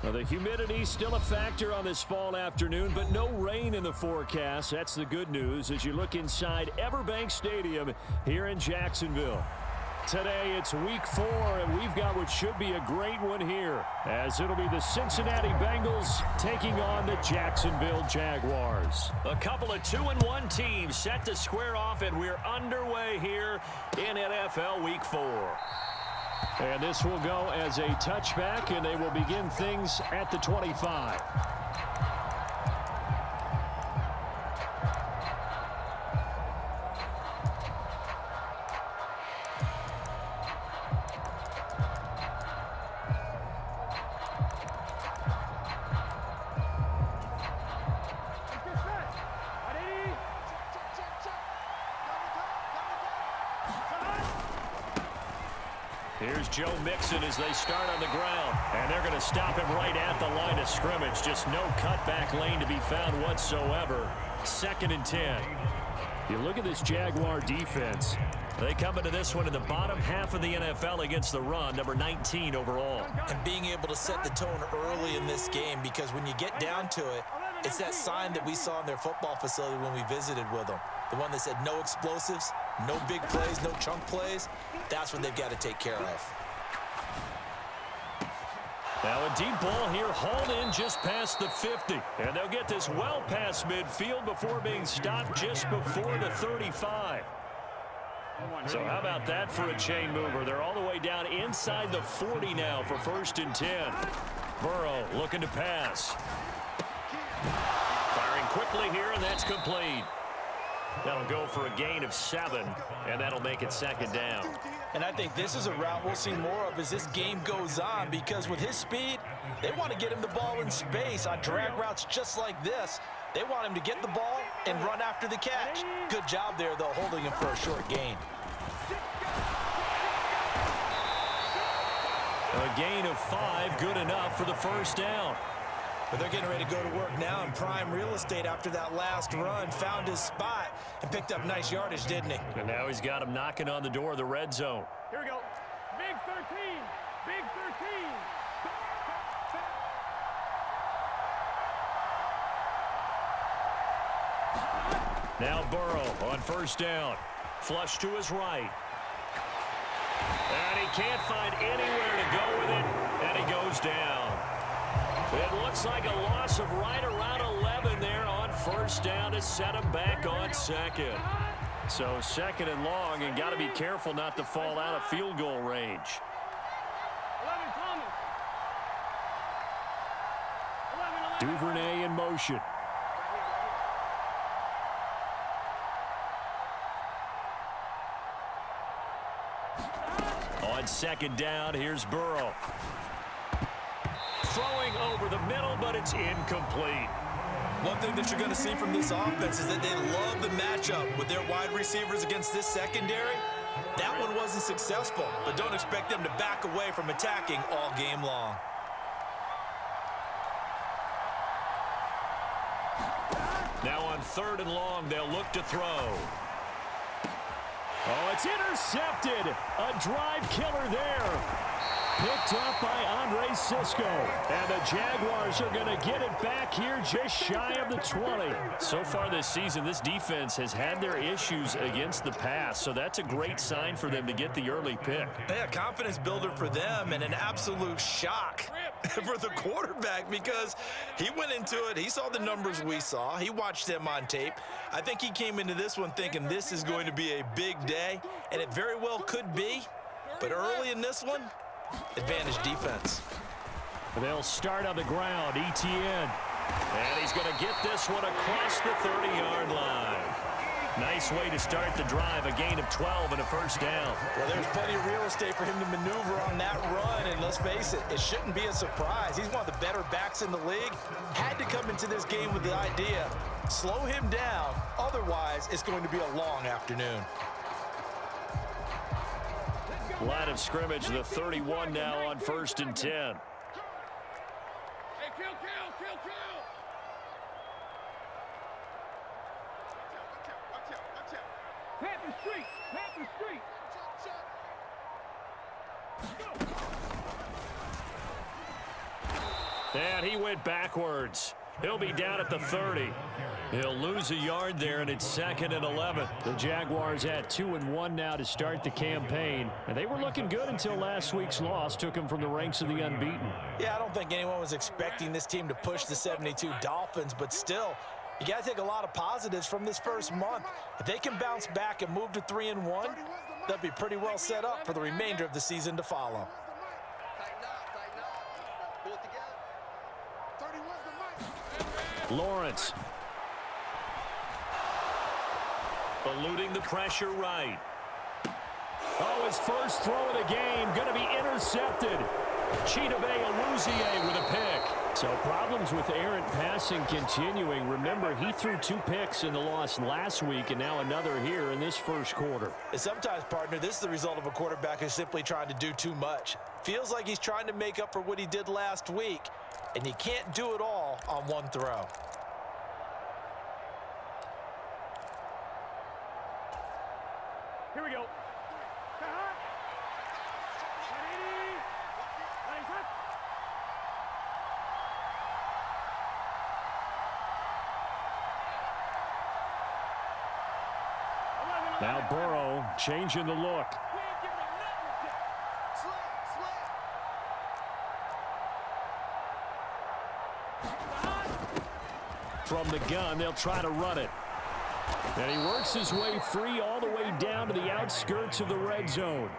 Well, the humidity still a factor on this fall afternoon, but no rain in the forecast. That's the good news as you look inside Everbank Stadium here in Jacksonville. Today, it's week 4, and we've got what should be a great one here, as it'll be the Cincinnati Bengals taking on the Jacksonville Jaguars. A couple of 2-1 teams set to square off, and we're underway here in NFL Week 4. And this will go as a touchback, and they will begin things at the 25. Here's Joe Mixon as they start on the ground. And they're going to stop him right at the line of scrimmage. Just no cutback lane to be found whatsoever. 2nd and 10. You look at this Jaguar defense. They come into this one in the bottom half of the NFL against the run, number 19 overall. And being able to set the tone early in this game, because when you get down to it, it's that sign that we saw in their football facility when we visited with them. The one that said no explosives, no big plays, no chunk plays. That's what they've got to take care of. Now a deep ball here, hauled in just past the 50. And they'll get this well past midfield before being stopped just before the 35. So how about that for a chain mover? They're all the way down inside the 40 now for 1st and 10. Burrow looking to pass. Firing quickly here, and that's complete. That'll go for a gain of 7, and that'll make it 2nd down. And I think this is a route we'll see more of as this game goes on, because with his speed, they want to get him the ball in space on drag routes just like this. They want him to get the ball and run after the catch. Good job there, though, holding him for a short gain. A gain of 5, good enough for the 1st down. But they're getting ready to go to work now in prime real estate after that last run. Found his spot and picked up nice yardage, didn't he? And now he's got him knocking on the door of the red zone. Here we go. Big 13. Big 13. Now Burrow on 1st down. Flush to his right. And he can't find anywhere to go with it. And he goes down. It looks like a loss of right around 11 there on 1st down to set him back on 2nd. So 2nd and long, and got to be careful not to fall out of field goal range. 11, Duvernay in motion. On 2nd down, here's Burrow. Throwing over the middle, but it's incomplete. One thing that you're going to see from this offense is that they love the matchup with their wide receivers against this secondary. That one wasn't successful, but don't expect them to back away from attacking all game long. Now on 3rd and long, they'll look to throw. Oh, it's intercepted. A drive killer there. Picked up by Andre Sisco. And the Jaguars are going to get it back here just shy of the 20. So far this season, this defense has had their issues against the pass. So that's a great sign for them to get the early pick. Yeah, confidence builder for them, and an absolute shock for the quarterback, because he went into it. He saw the numbers we saw. He watched them on tape. I think he came into this one thinking this is going to be a big day, and it very well could be. But early in this one, advantage defense. They'll start on the ground. Etienne. And he's going to get this one across the 30-yard line. Nice way to start the drive. A gain of 12 and a 1st down. Well, there's plenty of real estate for him to maneuver on that run. And let's face it, it shouldn't be a surprise. He's one of the better backs in the league. Had to come into this game with the idea, slow him down. Otherwise, it's going to be a long afternoon. Line of scrimmage, the 31 now on 1st and 10. Hey, kill. Watch out. Panther Street. And he went backwards. He'll be down at the 30. He'll lose a yard there, and it's 2nd and 11. The Jaguars at 2-1 now to start the campaign. And they were looking good until last week's loss took them from the ranks of the unbeaten. Yeah, I don't think anyone was expecting this team to push the 72 Dolphins, but still, you got to take a lot of positives from this first month. If they can bounce back and move to 3-1, they'll be pretty well set up for the remainder of the season to follow. Lawrence. Eluding the pressure right. Oh, his first throw of the game going to be intercepted. Chidobe Awuzie with a pick. So problems with errant passing continuing. Remember, he threw 2 picks in the loss last week and now another here in this first quarter. And sometimes, partner, this is the result of a quarterback who's simply trying to do too much. Feels like he's trying to make up for what he did last week, and you can't do it all on one throw. Here we go. Now Burrow changing the look. From the gun, they'll try to run it. And he works his way free all the way down to the outskirts of the red zone.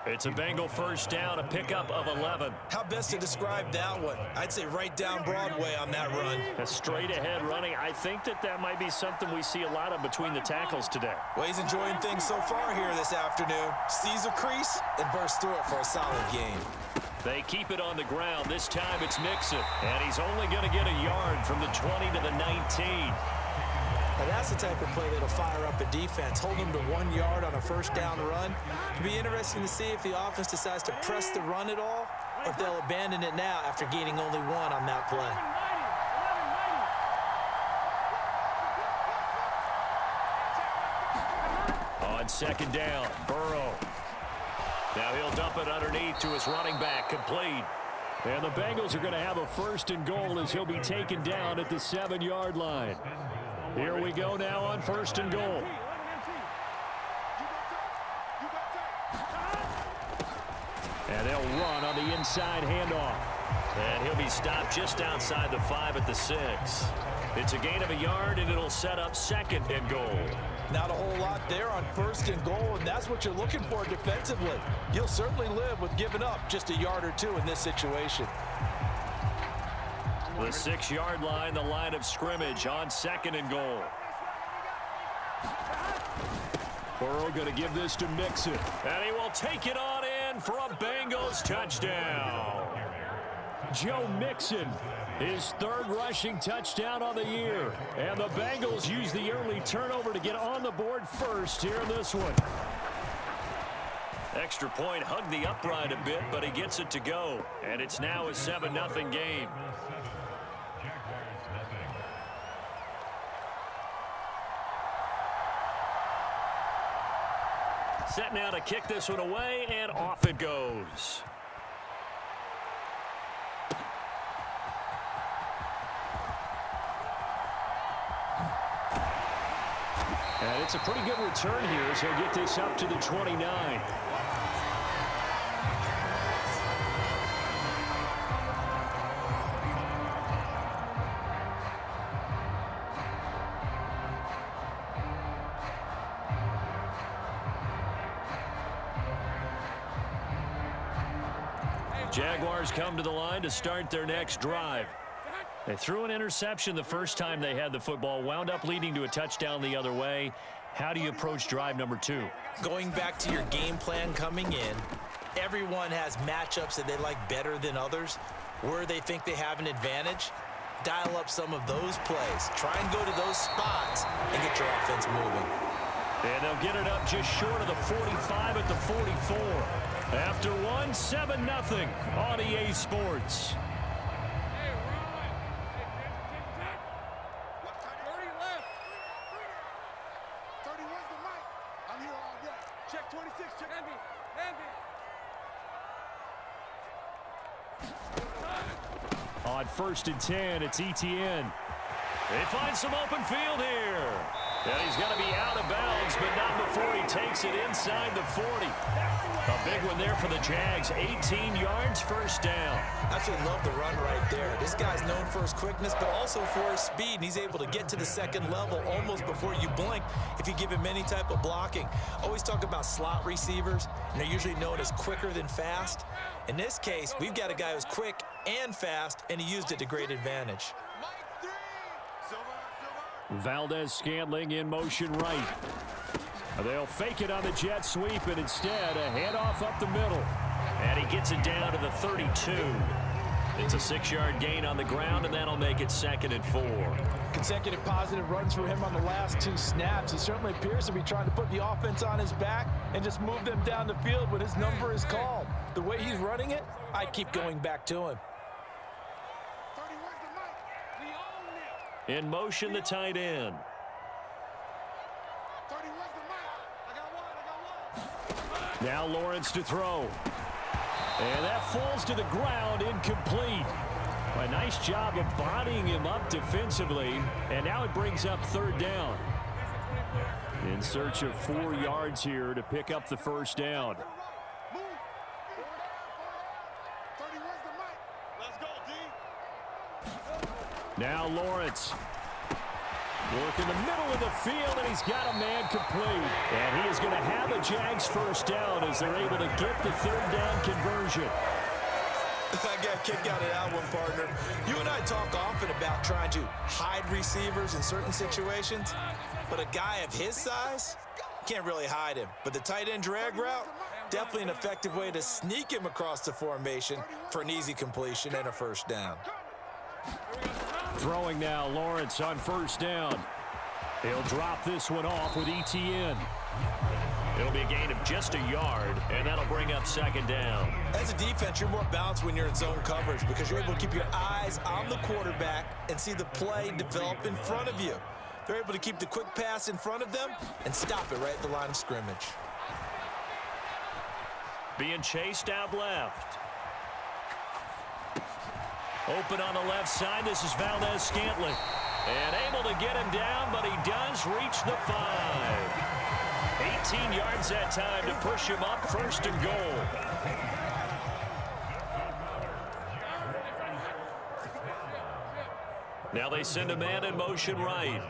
It's a Bengal first down, a pickup of 11. How best to describe that one? I'd say right down Broadway on that run. A straight-ahead running. I think that might be something we see a lot of between the tackles today. Well, he's enjoying things so far here this afternoon. Sees a crease and bursts through it for a solid gain. They keep it on the ground. This time it's Mixon. And he's only going to get a yard from the 20 to the 19. Now that's the type of play that'll fire up a defense. Hold them to 1 yard on a first down run. It'll be interesting to see if the offense decides to press the run at all, or if they'll abandon it now after gaining only 1 on that play. On second down, Burrow. Now he'll dump it underneath to his running back, complete. And the Bengals are going to have a 1st and goal as he'll be taken down at the 7-yard line. Here we go now on 1st and goal. And they'll run on the inside handoff. And he'll be stopped just outside the 5 at the 6. It's a gain of a yard, and it'll set up 2nd and goal. Not a whole lot there on 1st and goal, and that's what you're looking for defensively. You'll certainly live with giving up just a yard or 2 in this situation. The 6-yard line, the line of scrimmage on 2nd and goal. Burrow going to give this to Mixon. And he will take it on in for a Bengals touchdown. Joe Mixon, his 3rd rushing touchdown on the year. And the Bengals use the early turnover to get on the board first here in this one. Extra point, hugged the upright a bit, but he gets it to go. And it's now a 7-0 game. Set now to kick this one away, and off it goes. And it's a pretty good return here as he'll get this up to the 29. Jaguars come to the line to start their next drive. They threw an interception the first time they had the football, wound up leading to a touchdown the other way. How do you approach drive number 2? Going back to your game plan coming in, everyone has matchups that they like better than others. Where they think they have an advantage, dial up some of those plays. Try and go to those spots and get your offense moving. And they'll get it up just short of the 45 at the 44. After 7-0 on EA Sports. On On 1st and 10, it's ETN. They find some open field here. And he's going to be out of bounds, but not before he takes it inside the 40. A big one there for the Jags. 18 yards, first down. I absolutely love the run right there. This guy's known for his quickness, but also for his speed. And he's able to get to the second level almost before you blink if you give him any type of blocking. Always talk about slot receivers, and they're usually known as quicker than fast. In this case, we've got a guy who's quick and fast, and he used it to great advantage. Valdez-Scantling in motion right. They'll fake it on the jet sweep, and instead a handoff up the middle. And he gets it down to the 32. It's a 6-yard gain on the ground, and that'll make it 2nd and 4. Consecutive positive runs for him on the last 2 snaps. He certainly appears to be trying to put the offense on his back and just move them down the field when his number is called. The way he's running it, I keep going back to him. In motion, the tight end. Now Lawrence to throw. And that falls to the ground, incomplete. A nice job of bodying him up defensively. And now it brings up 3rd down. In search of 4 yards here to pick up the first down. Now Lawrence. Work in the middle of the field, and he's got a man complete. And he is going to have a Jags first down as they're able to get the 3rd down conversion. I got a kick out of that one, partner. You and I talk often about trying to hide receivers in certain situations, but a guy of his size can't really hide him. But the tight end drag route, definitely an effective way to sneak him across the formation for an easy completion and a first down. Throwing now, Lawrence on 1st down. He'll drop this one off with ETN. It'll be a gain of just a yard, and that'll bring up 2nd down. As a defense, you're more balanced when you're in zone coverage because you're able to keep your eyes on the quarterback and see the play develop in front of you. They're able to keep the quick pass in front of them and stop it right at the line of scrimmage. Being chased out left. Open on the left side. This is Valdez-Scantling. And able to get him down, but he does reach the 5. 18 yards that time to push him up, 1st and goal. Now they send a man in motion right.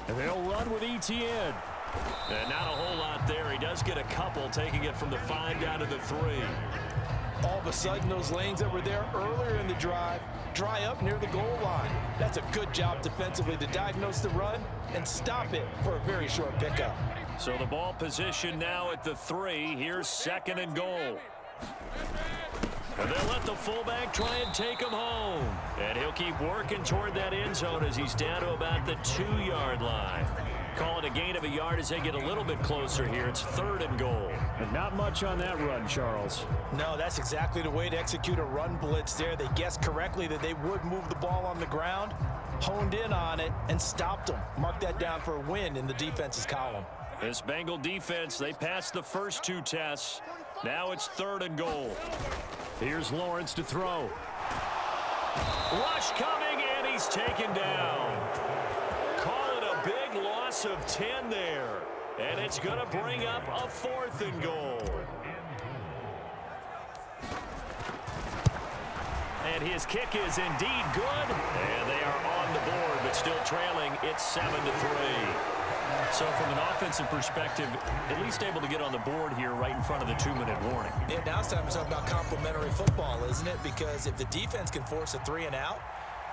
And they'll run with ETN. And not a whole lot there. He does get a couple, taking it from the 5 down to the 3. All of a sudden, those lanes that were there earlier in the drive dry up near the goal line. That's a good job defensively to diagnose the run and stop it for a very short pickup. So the ball position now at the 3. Here's 2nd and goal. And they'll let the fullback try and take him home. And he'll keep working toward that end zone as he's down to about the 2-yard line. Call it a gain of a yard as they get a little bit closer here. It's 3rd and goal. And not much on that run, Charles. No, that's exactly the way to execute a run blitz there. They guessed correctly that they would move the ball on the ground, honed in on it, and stopped them. Mark that down for a win in the defense's column. This Bengal defense, they passed the first 2 tests. Now it's 3rd and goal. Here's Lawrence to throw. Rush coming, and he's taken down. Call it a big loss of 10 there. And it's going to bring up a 4th and goal. And his kick is indeed good. And they are on the board, but still trailing. It's 7-3. So from an offensive perspective, at least able to get on the board here right in front of the 2-minute warning. Yeah, now it's time to talk about complementary football, isn't it? Because if the defense can force a 3 and out,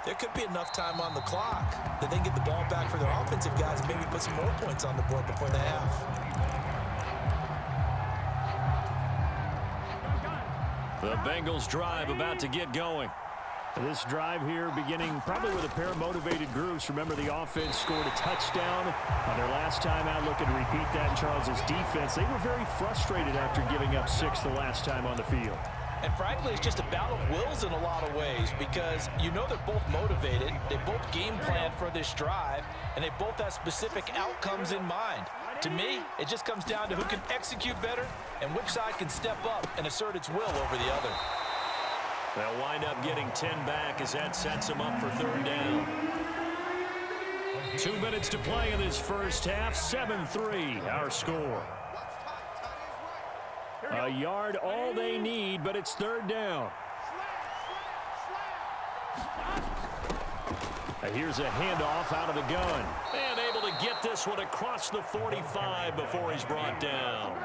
there could be enough time on the clock that they can get the ball back for their offensive guys and maybe put some more points on the board before the half. The Bengals drive about to get going. This drive here beginning probably with a pair of motivated groups. Remember, the offense scored a touchdown on their last time out. Looking to repeat that in Charles's defense. They were very frustrated after giving up 6 the last time on the field. And frankly, it's just a battle of wills in a lot of ways because you know they're both motivated. They both game planned for this drive. and they both have specific outcomes in mind. To me, it just comes down to who can execute better and which side can step up and assert its will over the other. They'll wind up getting 10 back as that sets them up for third down. 2 minutes to play in this first half. 7-3 our score. A yard all they need, but it's third down. Here's a handoff out of the gun. And able to get this one across the 45 before he's brought down.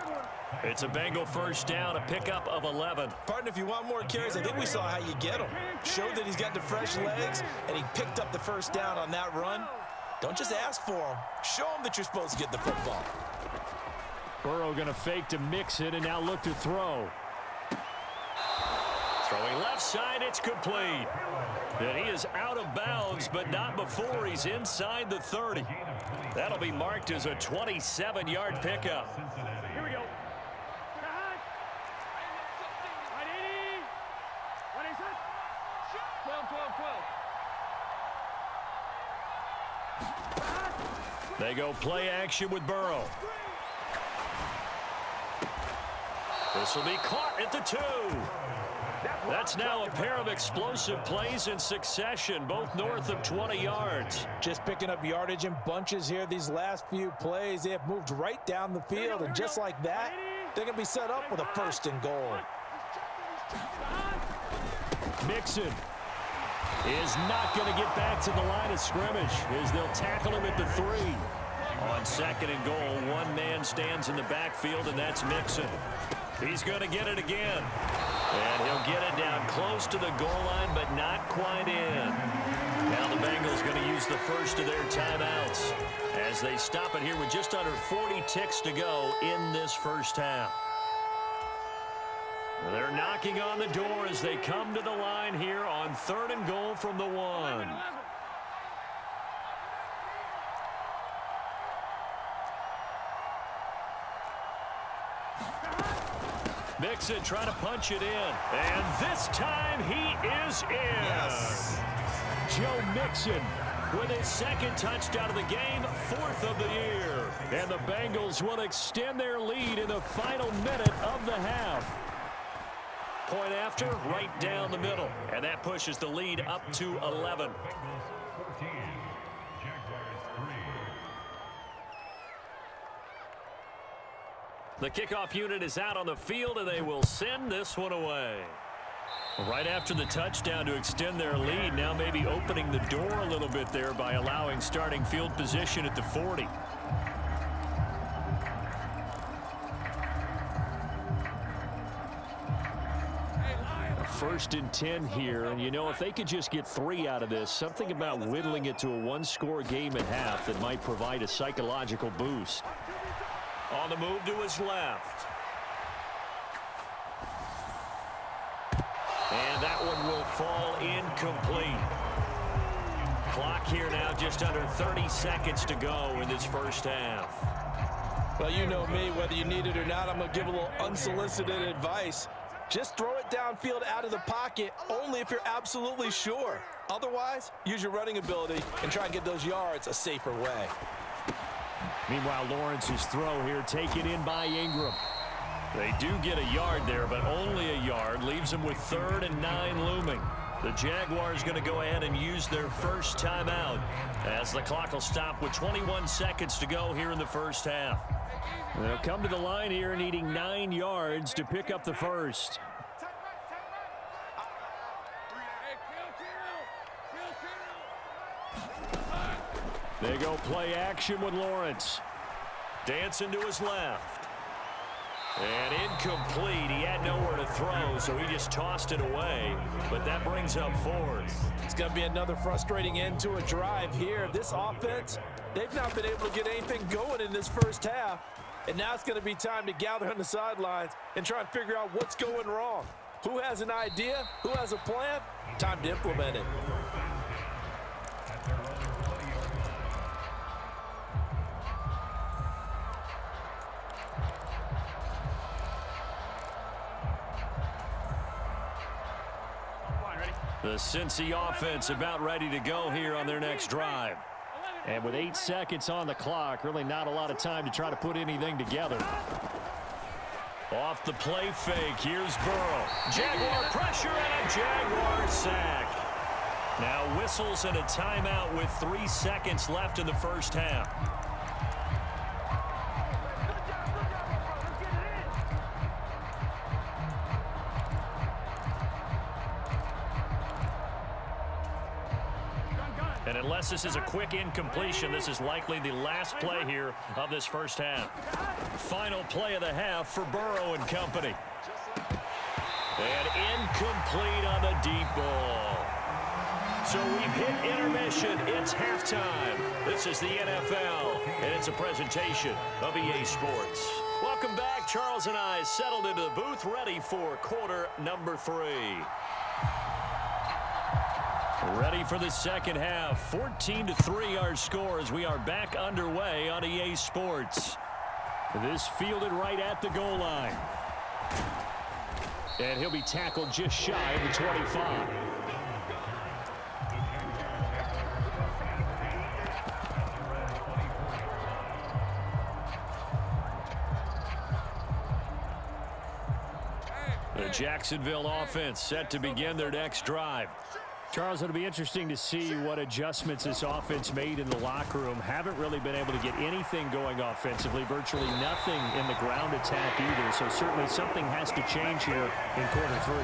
It's a Bengal first down, a pickup of 11. Partner, if you want more carries, I think we saw how you get him. Showed that he's got the fresh legs, and he picked up the first down on that run. Don't just ask for him. Show him that you're supposed to get the football. Burrow going to fake to mix it and now look to throw. Throwing left side, it's complete. And he is out of bounds, but not before he's inside the 30. That'll be marked as a 27-yard pickup. Here we go. 180. 180. 12, 12, 12. They go play action with Burrow. This will be caught at the 2. That's now a pair of explosive plays in succession, both north of 20 yards. Just picking up yardage in bunches here these last few plays. They have moved right down the field, and just like that, they're going to be set up with a first and goal. Mixon is not going to get back to the line of scrimmage as they'll tackle him at the 3. On second and goal, one man stands in the backfield, and that's Mixon. He's going to get it again. And he'll get it down close to the goal line, but not quite in. Now the Bengals going to use the first of their timeouts as they stop it here with just under 40 ticks to go in this first half. They're knocking on the door as they come to the line here on third and goal from the 1. Mixon trying to punch it in. And this time he is in. Yes. Joe Mixon with his second touchdown of the game, 4th of the year. And the Bengals will extend their lead in the final minute of the half. Point after, right down the middle. And that pushes the lead up to 11. The kickoff unit is out on the field, and they will send this one away. Right after the touchdown to extend their lead, now maybe opening the door a little bit there by allowing starting field position at the 40. First and 10 here, and you know, if they could just get 3 out of this, something about whittling it to a one-score game at half that might provide a psychological boost. On the move to his left. And that one will fall incomplete. Clock here now just under 30 seconds to go in this first half. Well, you know me, whether you need it or not, I'm going to give a little unsolicited advice. Just throw it downfield out of the pocket only if you're absolutely sure. Otherwise, use your running ability and try and get those yards a safer way. Meanwhile, Lawrence's throw here taken in by Ingram. They do get a yard there, but only a yard. Leaves them with 3rd and 9 looming. The Jaguars going to go ahead and use their first timeout as the clock will stop with 21 seconds to go here in the first half. They'll come to the line here needing 9 yards to pick up the first. They go play action with Lawrence. Dancing to his left. And incomplete. He had nowhere to throw, so he just tossed it away. But that brings up 4th. It's going to be another frustrating end to a drive here. This offense, they've not been able to get anything going in this first half. And now it's going to be time to gather on the sidelines and try and figure out what's going wrong. Who has an idea? Who has a plan? Time to implement it. The Cincy offense about ready to go here on their next drive. And with 8 seconds on the clock, really not a lot of time to try to put anything together. Off the play fake, here's Burrow. Jaguar pressure and a Jaguar sack. Now whistles and a timeout with 3 seconds left in the first half. And unless this is a quick incompletion, this is likely the last play here of this first half. Final play of the half for Burrow and company. And incomplete on the deep ball. So we've hit intermission. It's halftime. This is the NFL, and it's a presentation of EA Sports. Welcome back. Charles and I settled into the booth, ready for quarter number 3. Ready for the second half. 14-3 our score as we are back underway on EA Sports. This fielded right at the goal line. And he'll be tackled just shy of the 25. The Jacksonville offense set to begin their next drive. Charles, it'll be interesting to see what adjustments this offense made in the locker room. Haven't really been able to get anything going offensively, virtually nothing in the ground attack either. So certainly something has to change here in quarter 3.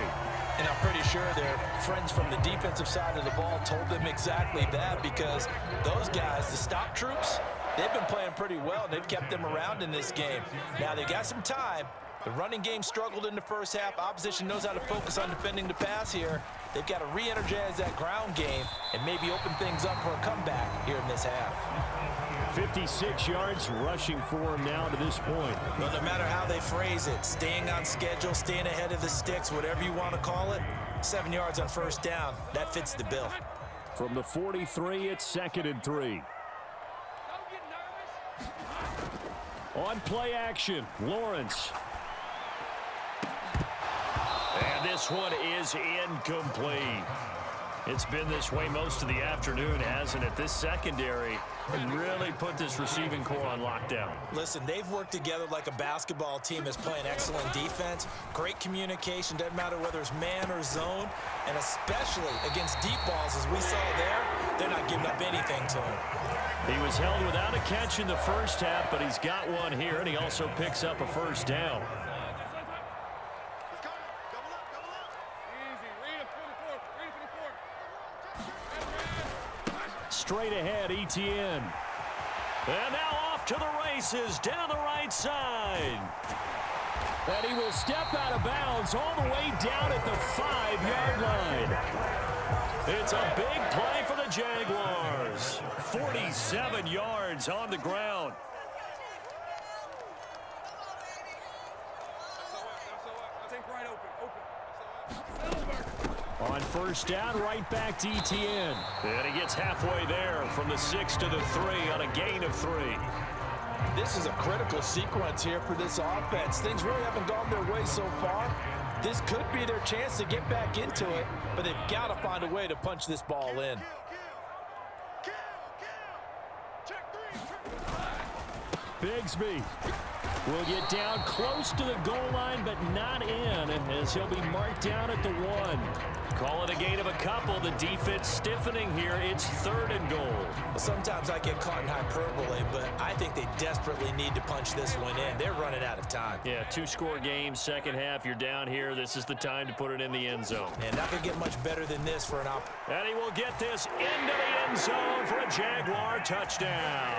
And I'm pretty sure their friends from the defensive side of the ball told them exactly that, because those guys, the stop troops, they've been playing pretty well, and they've kept them around in this game. Now they got some time. The running game struggled in the first half. Opposition knows how to focus on defending the pass here. They've got to re-energize that ground game and maybe open things up for a comeback here in this half. 56 yards rushing for him now to this point. Well, no matter how they phrase it, staying on schedule, staying ahead of the sticks, whatever you want to call it, 7 yards on first down, that fits the bill. From the 43, it's 2nd and 3. On play action, Lawrence. And this one is incomplete. It's been this way most of the afternoon, hasn't it? This secondary really put this receiving core on lockdown. Listen, they've worked together like a basketball team that's playing excellent defense. Great communication, doesn't matter whether it's man or zone, and especially against deep balls, as we saw there, they're not giving up anything to him. He was held without a catch in the first half, but he's got one here, and he also picks up a first down. Straight ahead, Etienne. And now off to the races down the right side. And he will step out of bounds all the way down at the 5-yard line. It's a big play for the Jaguars. 47 yards on the ground. On first down, right back to Etienne. And he gets halfway there from the 6 to the 3 on a gain of 3. This is a critical sequence here for this offense. Things really haven't gone their way so far. This could be their chance to get back into it, but they've got to find a way to punch this ball in. Bigsby will get down close to the goal line, but not in, as he'll be marked down at the 1. Call it a gain of a couple. The defense stiffening here. It's 3rd and goal. Well, sometimes I get caught in hyperbole, but I think they desperately need to punch this one in. They're running out of time. Yeah, 2-score game, second half. You're down here. This is the time to put it in the end zone. And not going to get much better than this for an op. And he will get this into the end zone for a Jaguar touchdown.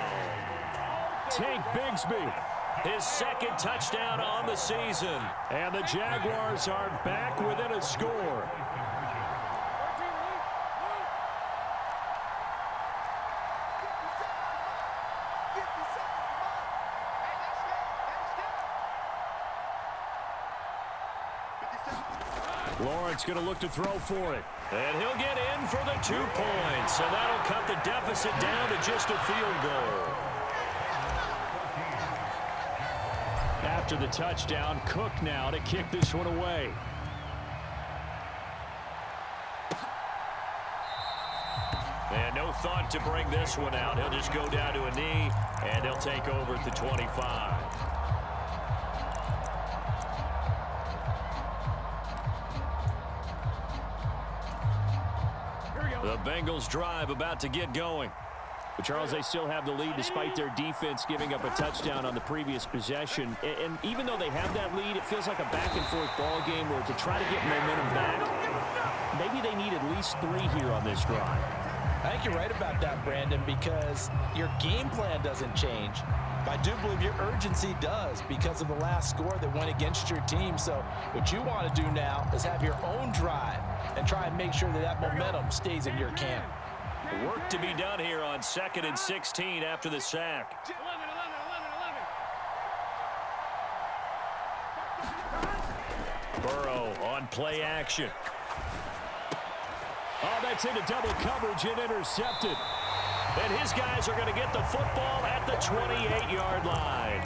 Tank Bigsby, his 2nd touchdown on the season. And the Jaguars are back within a score. Lawrence going to look to throw for it. And he'll get in for the 2 points. And that'll cut the deficit down to just a field goal. After the touchdown, Cook now to kick this one away. And no no thought to bring this one out. He'll just go down to a knee, and he'll take over at the 25. The Bengals drive about to get going. But Charles, they still have the lead despite their defense giving up a touchdown on the previous possession. And even though they have that lead, it feels like a back-and-forth ball game where to try to get momentum back, maybe they need at least 3 here on this drive. I think you're right about that, Brandon, because your game plan doesn't change. But I do believe your urgency does because of the last score that went against your team. So what you want to do now is have your own drive and try and make sure that that momentum stays in your camp. Work to be done here on 2nd and 16 after the sack. 11. Burrow on play action. Oh, that's into double coverage and intercepted. And his guys are going to get the football at the 28-yard line.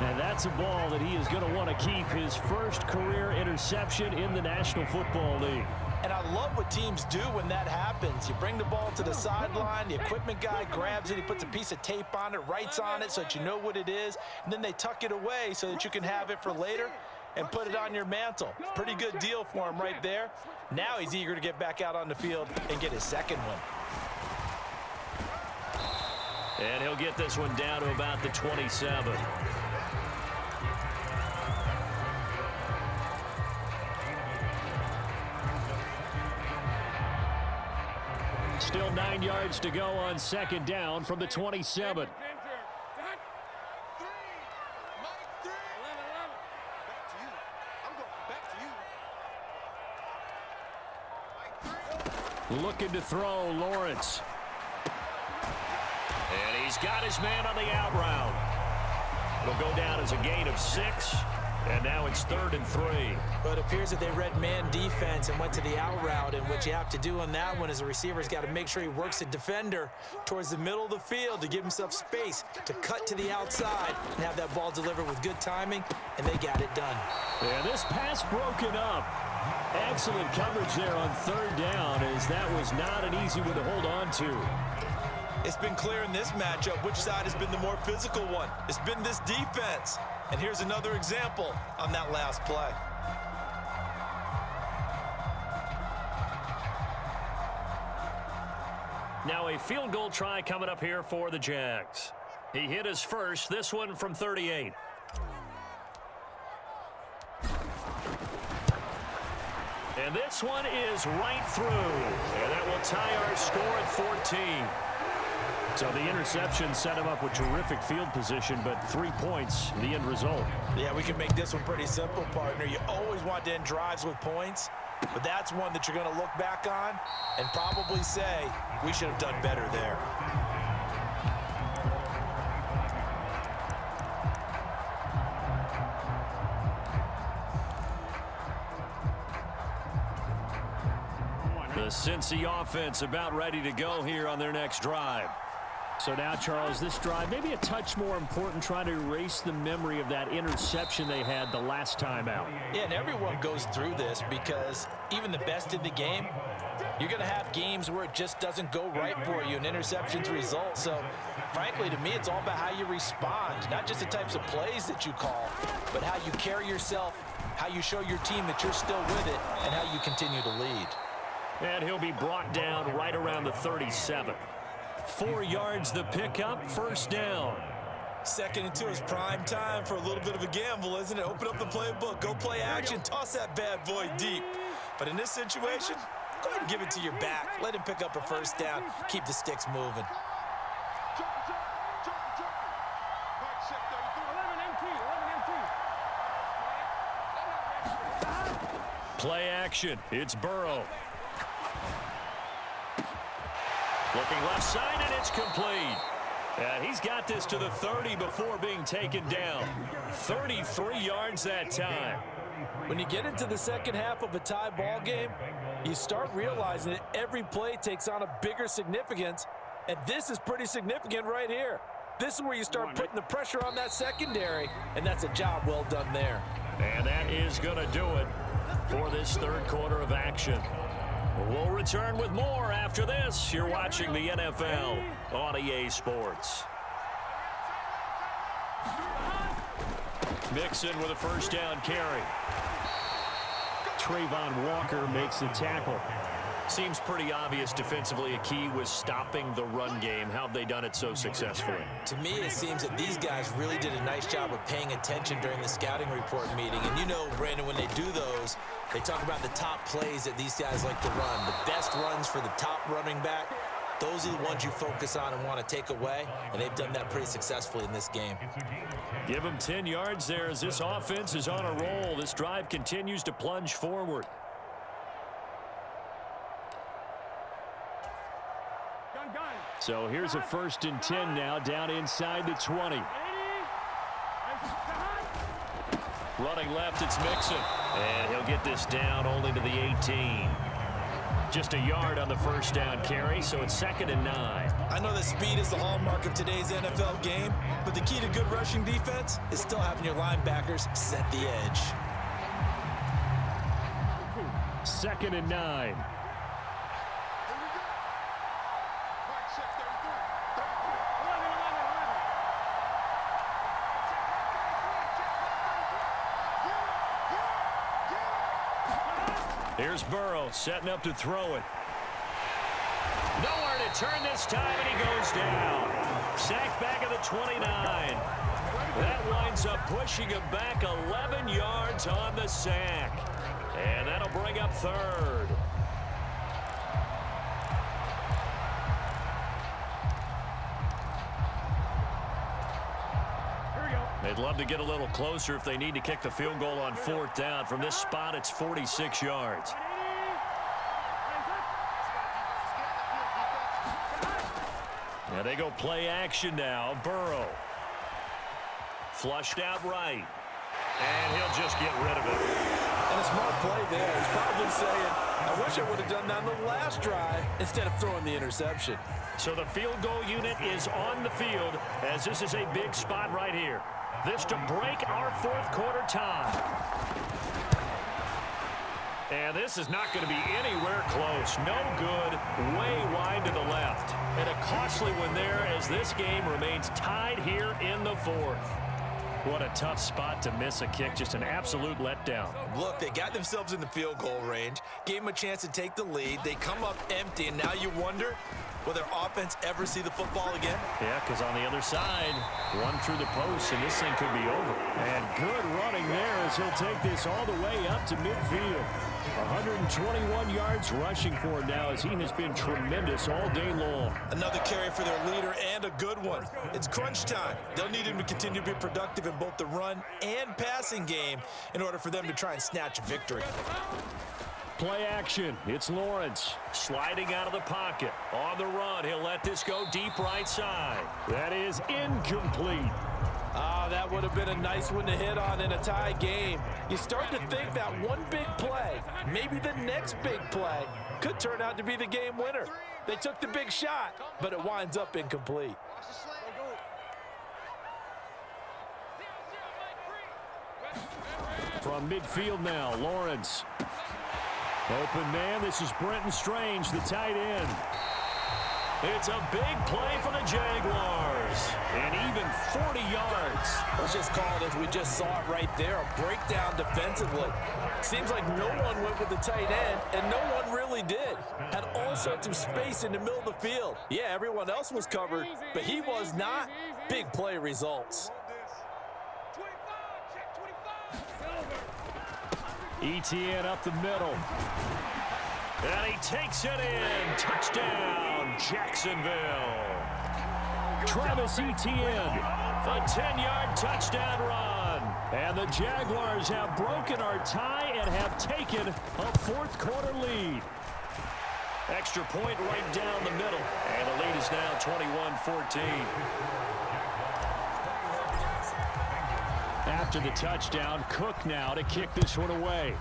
And that's a ball that he is going to want to keep, his first career interception in the National Football League. And I love what teams do when that happens. You bring the ball to the sideline, the equipment guy grabs it, he puts a piece of tape on it, writes on it so that you know what it is, and then they tuck it away so that you can have it for later and put it on your mantle. Pretty good deal for him right there. Now he's eager to get back out on the field and get his second one. And he'll get this one down to about the 27. Still 9 yards to go on 2nd down from the 27. Looking to throw, Lawrence. And he's got his man on the out route. It'll go down as a gain of 6. And now it's 3rd and 3. But it appears that they read man defense and went to the out route. And what you have to do on that one is the receiver's got to make sure he works the defender towards the middle of the field to give himself space to cut to the outside and have that ball delivered with good timing. And they got it done. And this pass broken up. Excellent coverage there on 3rd down, as that was not an easy one to hold on to. It's been clear in this matchup which side has been the more physical one. It's been this defense. And here's another example on that last play. Now a field goal try coming up here for the Jags. He hit his first, this one from 38. And this one is right through. And that will tie our score at 14. So the interception set him up with terrific field position, but 3 points, the end result. Yeah, we can make this one pretty simple, partner. You always want to end drives with points, but that's one that you're going to look back on and probably say, we should have done better there. The Cincy offense about ready to go here on their next drive. So now, Charles, this drive maybe a touch more important, trying to erase the memory of that interception they had the last time out. Yeah, and everyone goes through this because even the best in the game, you're going to have games where it just doesn't go right for you, and interceptions result. So, frankly, to me, it's all about how you respond, not just the types of plays that you call, but how you carry yourself, how you show your team that you're still with it, and how you continue to lead. And he'll be brought down right around the 37. 4 yards the pickup, 1st down. 2nd and 2 is prime time for a little bit of a gamble, isn't it? Open up the playbook, go play action, toss that bad boy deep. But in this situation, go ahead and give it to your back. Let him pick up a 1st down, keep the sticks moving. Play action, it's Burrow. Looking left side, and it's complete. And he's got this to the 30 before being taken down. 33 yards that time. When you get into the second half of a tie ball game, you start realizing that every play takes on a bigger significance, and this is pretty significant right here. This is where you start putting the pressure on that secondary, and that's a job well done there. And that is going to do it for this 3rd quarter of action. We'll return with more after this. You're watching the NFL on EA Sports. Mixon with a first down carry. Trayvon Walker makes the tackle. Seems pretty obvious defensively a key was stopping the run game. How have they done it so successfully? To me, it seems that these guys really did a nice job of paying attention during the scouting report meeting. And you know, Brandon, when they do those, they talk about the top plays that these guys like to run. The best runs for the top running back. Those are the ones you focus on and want to take away, and they've done that pretty successfully in this game. Give them 10 yards there as this offense is on a roll. This drive continues to plunge forward. So here's a 1st and 10 now, down inside the 20. Running left, it's Mixon. And he'll get this down only to the 18. Just a yard on the first down carry, so it's 2nd and 9. I know that speed is the hallmark of today's NFL game, but the key to good rushing defense is still having your linebackers set the edge. 2nd and 9. Here's Burrow setting up to throw it. Nowhere to turn this time, and he goes down. Sacked back at the 29. That winds up pushing him back 11 yards on the sack. And that'll bring up 3rd. They'd love to get a little closer if they need to kick the field goal on 4th down. From this spot, it's 46 yards. Now they go play action now. Burrow. Flushed out right. And he'll just get rid of it. And a smart play there. He's probably saying, I wish I would have done that on the last drive instead of throwing the interception. So the field goal unit is on the field as this is a big spot right here. This to break our 4th quarter tie. And this is not going to be anywhere close. No good. Way wide to the left. And a costly one there as this game remains tied here in the 4th. What a tough spot to miss a kick. Just an absolute letdown. Look, they got themselves in the field goal range, gave them a chance to take the lead. They come up empty, and now you wonder, will their offense ever see the football again? Yeah, because on the other side, one through the post, and this thing could be over. And good running there as he'll take this all the way up to midfield. 121 yards rushing for him now as he has been tremendous all day long. Another carry for their leader and a good one. It's crunch time. They'll need him to continue to be productive in both the run and passing game in order for them to try and snatch a victory. Play action. It's Lawrence sliding out of the pocket. On the run, he'll let this go deep right side. That is incomplete. That would have been a nice one to hit on in a tie game. You start to think that one big play, maybe the next big play, could turn out to be the game winner. They took the big shot, but it winds up incomplete. From midfield now, Lawrence. Open man, this is Brenton Strange, the tight end. It's a big play for the Jaguars. And even 40 yards. Let's just call it as we just saw it right there, a breakdown defensively. Seems like no one went with the tight end, and no one really did. Had all sorts of space in the middle of the field. Yeah, everyone else was covered, but he was not. Big play results. ETN up the middle. And he takes it in. Touchdown, Jacksonville. Travis Etienne, a 10-yard touchdown run. And the Jaguars have broken our tie and have taken a 4th quarter lead. Extra point right down the middle. And the lead is now 21-14. After the touchdown, Cook now to kick this one away.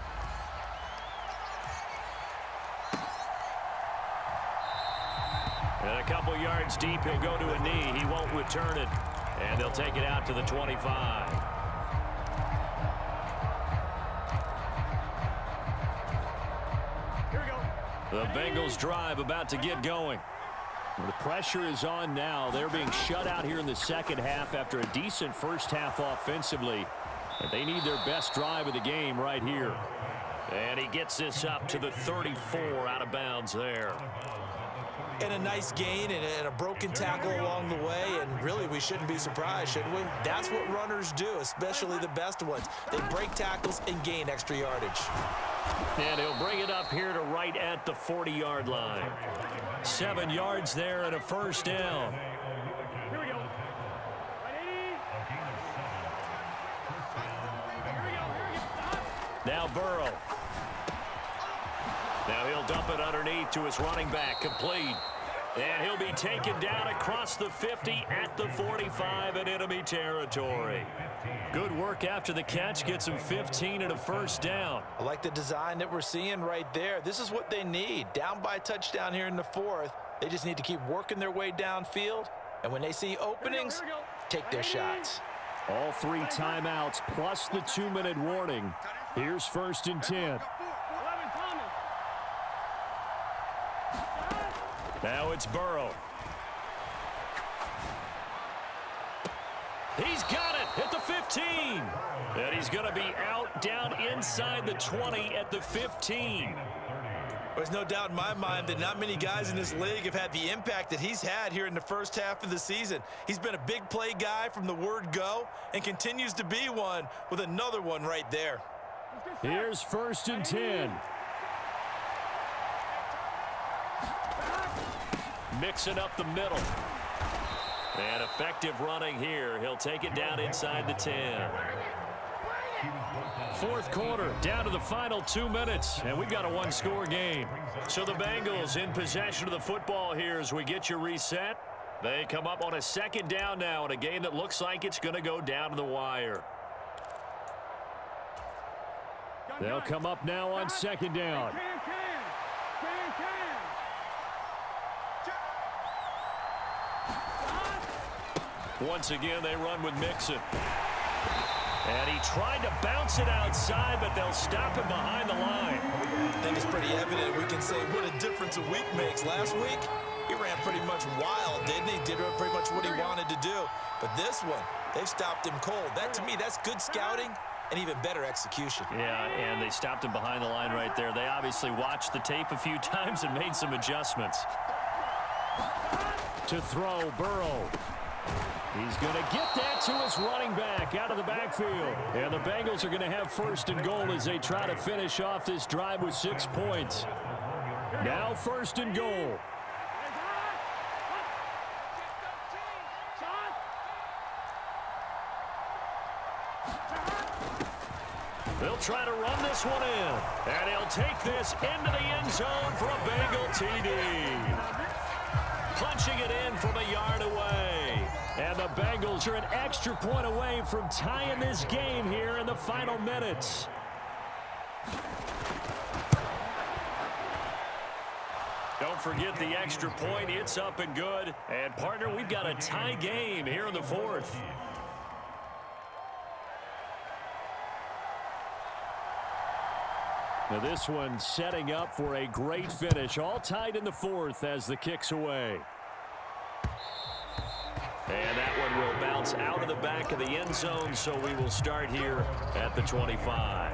And a couple yards deep, he'll go to a knee. He won't return it. And they'll take it out to the 25. The Bengals drive about to get going. The pressure is on now. They're being shut out here in the second half after a decent first half offensively. And they need their best drive of the game right here. And he gets this up to the 34 out of bounds there. And a nice gain and a broken tackle along the way. And really, we shouldn't be surprised, should we? That's what runners do, especially the best ones. They break tackles and gain extra yardage. And he'll bring it up here to right at the 40-yard line. 7 yards there and a first down. Here we go. Ready? Here we go. Stop. Now Burrow. Now he'll dump it underneath to his running back, complete. And he'll be taken down across the 50 at the 45 in enemy territory. Good work after the catch, gets him 15 and a first down. I like the design that we're seeing right there. This is what they need. Down by a touchdown here in the fourth. They just need to keep working their way downfield. And when they see openings, take their shots. All 3 timeouts plus the 2-minute warning. Here's 1st and 10. 11 Thomas. Now it's Burrow. He's got it at the 15. And he's going to be out down inside the 20 at the 15. There's no doubt in my mind that not many guys in this league have had the impact that he's had here in the first half of the season. He's been a big play guy from the word go and continues to be one with another one right there. Here's 1st and 10. Mixing up the middle. And effective running here. He'll take it down inside the 10. Fourth quarter, down to the final 2 minutes, and we've got a 1-score game. So the Bengals in possession of the football here as we get you reset. They come up on a 2nd down now in a game that looks like it's going to go down to the wire. They'll come up now on 2nd down. Once again, they run with Mixon. And he tried to bounce it outside, but they'll stop him behind the line. I think it's pretty evident. We can say what a difference a week makes. Last week, he ran pretty much wild, didn't he? Did pretty much what he wanted to do. But this one, they've stopped him cold. That, to me, that's good scouting and even better execution. Yeah, and they stopped him behind the line right there. They obviously watched the tape a few times and made some adjustments. To throw, Burrow. He's going to get that to his running back out of the backfield. And the Bengals are going to have 1st and goal as they try to finish off this drive with 6 points. Now 1st and goal. They'll try to run this one in. And he'll take this into the end zone for a Bengal TD. Punching it in from a yard away. And the Bengals are an extra point away from tying this game here in the final minutes. Don't forget the extra point. It's up and good. And, partner, we've got a tie game here in the 4th. Now this one setting up for a great finish. All tied in the 4th as the kick's away. And that one will bounce out of the back of the end zone, so we will start here at the 25.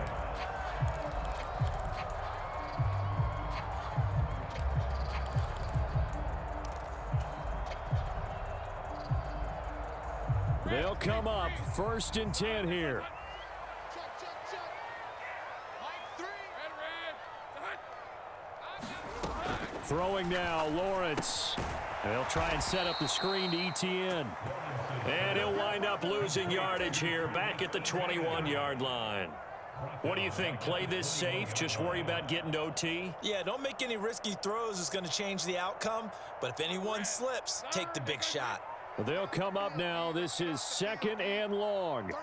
They'll come up 1st and 10 here. Throwing now, Lawrence. They'll try and set up the screen to ETN. And he'll wind up losing yardage here back at the 21-yard line. What do you think? Play this safe? Just worry about getting to OT? Yeah, don't make any risky throws. It's going to change the outcome. But if anyone slips, take the big shot. They'll come up now. This is 2nd and long. 11.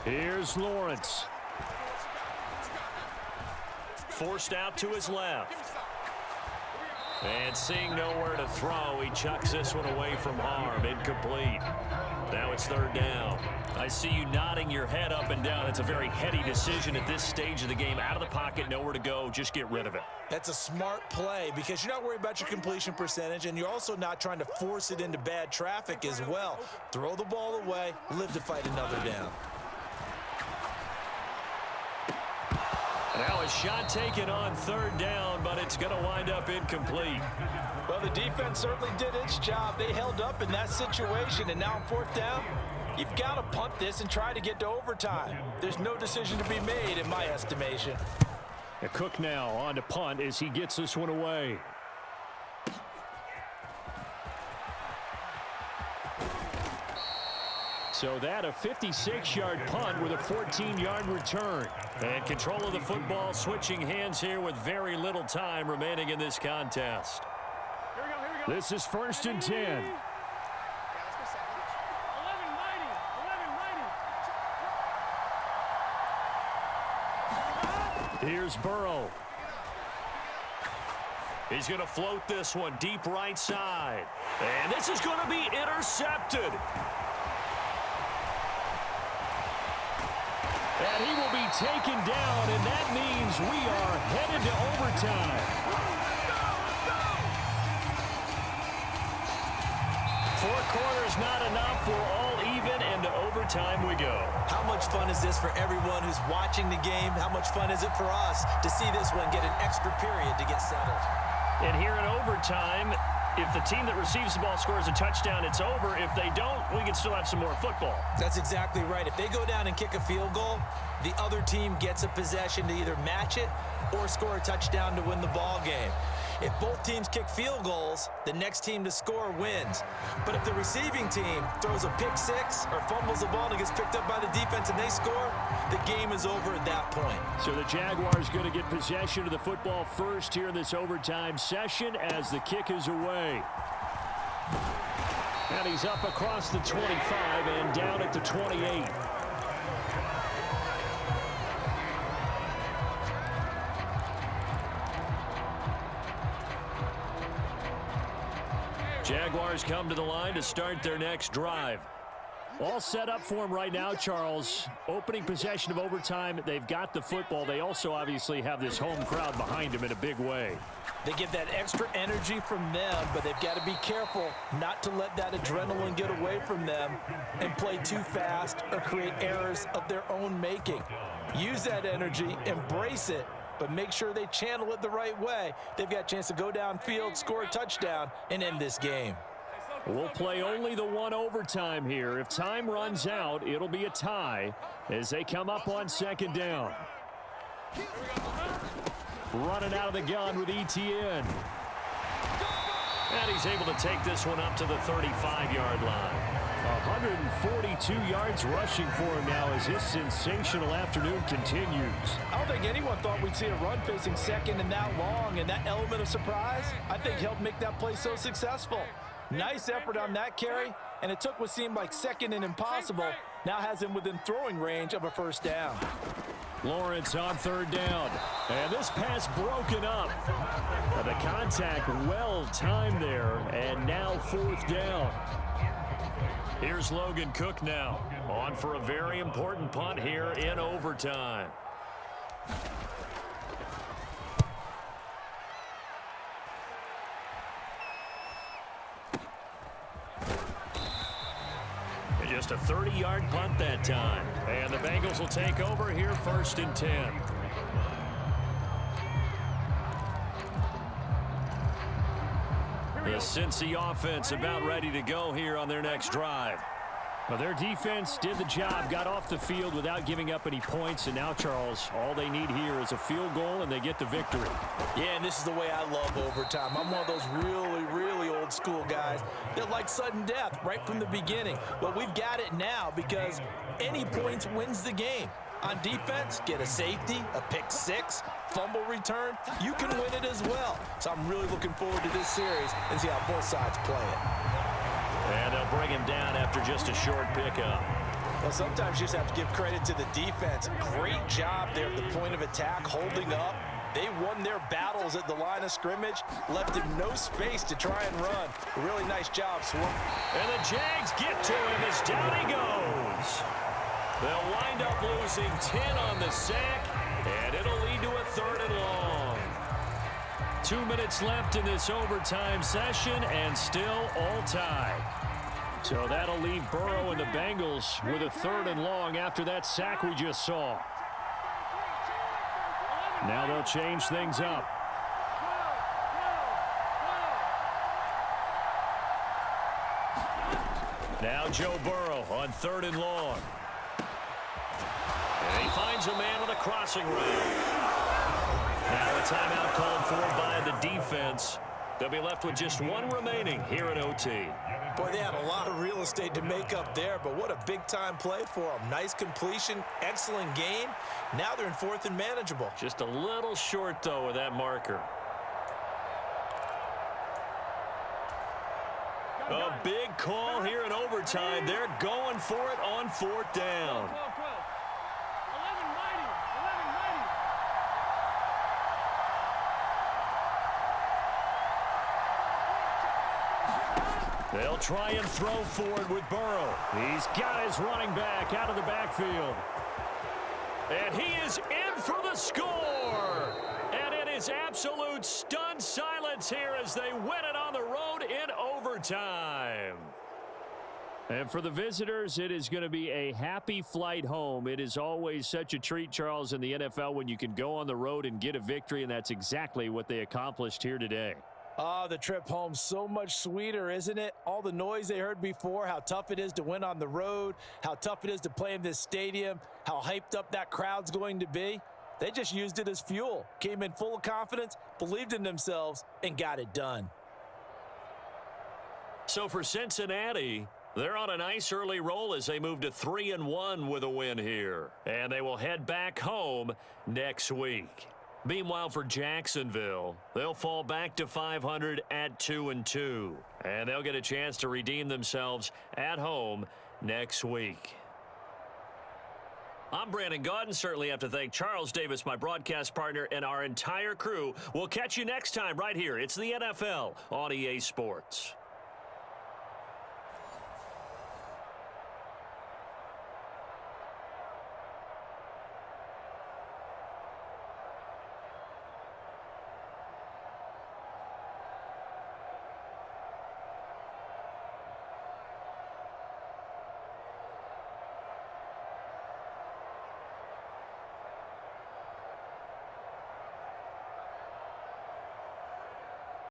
Here's Lawrence. Forced out to his left. And seeing nowhere to throw, he chucks this one away from harm. Incomplete. Now it's third down. I see you nodding your head up and down. It's a very heady decision at this stage of the game. Out of the pocket, nowhere to go. Just get rid of it. That's a smart play because you're not worried about your completion percentage, and you're also not trying to force it into bad traffic as well. Throw the ball away, live to fight another down. Now a shot taken on third down, but it's going to wind up incomplete. Well, the defense certainly did its job. They held up in that situation, and now on fourth down, you've got to punt this and try to get to overtime. There's no decision to be made in my estimation. Cook now on to punt as he gets this one away. So that a 56-yard punt with a 14-yard return. And control of the football switching hands here with very little time remaining in this contest. Here we go. This is 1st and 10. 11-90. Here's Burrow. He's going to float this one deep right side. And this is going to be intercepted. And he will be taken down, and that means we are headed to overtime. Four quarters not enough. We're all even, and to overtime we go. How much fun is this for everyone who's watching the game? How much fun is it for us to see this one get an extra period to get settled? And here in overtime, if the team that receives the ball scores a touchdown, it's over. If they don't, we can still have some more football. That's exactly right. If they go down and kick a field goal, the other team gets a possession to either match it or score a touchdown to win the ball game. If both teams kick field goals, the next team to score wins. But if the receiving team throws a pick six or fumbles the ball and it gets picked up by the defense and they score, the game is over at that point. So the Jaguars going to get possession of the football first here in this overtime session as the kick is away. And he's up across the 25 and down at the 28. Jaguars come to the line to start their next drive. All set up for them right now, Charles. Opening possession of overtime. They've got the football. They also obviously have this home crowd behind them in a big way. They get that extra energy from them, but they've got to be careful not to let that adrenaline get away from them and play too fast or create errors of their own making. Use that energy, embrace it, but make sure they channel it the right way. They've got a chance to go downfield, score a touchdown, and end this game. We'll play only the one overtime here. If time runs out, it'll be a tie as they come up on second down. Running out of the gun with ETN. And he's able to take this one up to the 35-yard line. 142 yards rushing for him now as this sensational afternoon continues. I don't think anyone thought we'd see a run facing second and that long, and that element of surprise, I think, helped make that play so successful. Nice effort on that carry, and it took what seemed like second and impossible. Now has him within throwing range of a first down. Lawrence on third down. And this pass broken up. The contact well timed there, and now fourth down. Here's Logan Cook now, on for a very important punt here in overtime. Just a 30-yard punt that time. And the Bengals will take over here 1st and 10. The Cincy offense about ready to go here on their next drive. Well, their defense did the job, got off the field without giving up any points, and now, Charles, all they need here is a field goal, and they get the victory. Yeah, and this is the way I love overtime. I'm one of those really old school guys that like sudden death right from the beginning. Well, we've got it now because any points wins the game. On defense, get a safety, a pick six, fumble return, you can win it as well. So I'm really looking forward to this series and see how both sides play it. And they'll bring him down after just a short pickup. Well, sometimes you just have to give credit to the defense. Great job there at the point of attack, holding up, They won their battles at the line of scrimmage, left him no space to try and run. A really nice job, Swarm. And the Jags get to him as down he goes. They'll wind up losing 10 on the sack, and it'll lead to a 3rd and long. 2 minutes left in this overtime session, and still all tied. So that'll leave Burrow and the Bengals with a 3rd and long after that sack we just saw. Now they'll change things up. Now Joe Burrow on 3rd and long. And he finds a man on the crossing route. Now a timeout called for by the defense. They'll be left with just 1 remaining here at OT. Boy, they had a lot of real estate to make up there, but what a big-time play for them. Nice completion, excellent game. Now they're in 4th and manageable. Just a little short, though, with that marker. A big call here in overtime. They're going for it on 4th down. They'll try and throw forward with Burrow. He's got his running back out of the backfield. And he is in for the score. And it is absolute stunned silence here as they win it on the road in overtime. And for the visitors, it is going to be a happy flight home. It is always such a treat, Charles, in the NFL when you can go on the road and get a victory, and that's exactly what they accomplished here today. The trip home so much sweeter, isn't it? All the noise they heard before, how tough it is to win on the road, how tough it is to play in this stadium, how hyped up that crowd's going to be. They just used it as fuel, came in full of confidence, believed in themselves, and got it done. So for Cincinnati, they're on a nice early roll as they move to 3-1 with a win here. And they will head back home next week. Meanwhile, for Jacksonville, they'll fall back to 500 at 2-2. And they'll get a chance to redeem themselves at home next week. I'm Brandon Gaudin. Certainly have to thank Charles Davis, my broadcast partner, and our entire crew. We'll catch you next time right here. It's the NFL on EA Sports.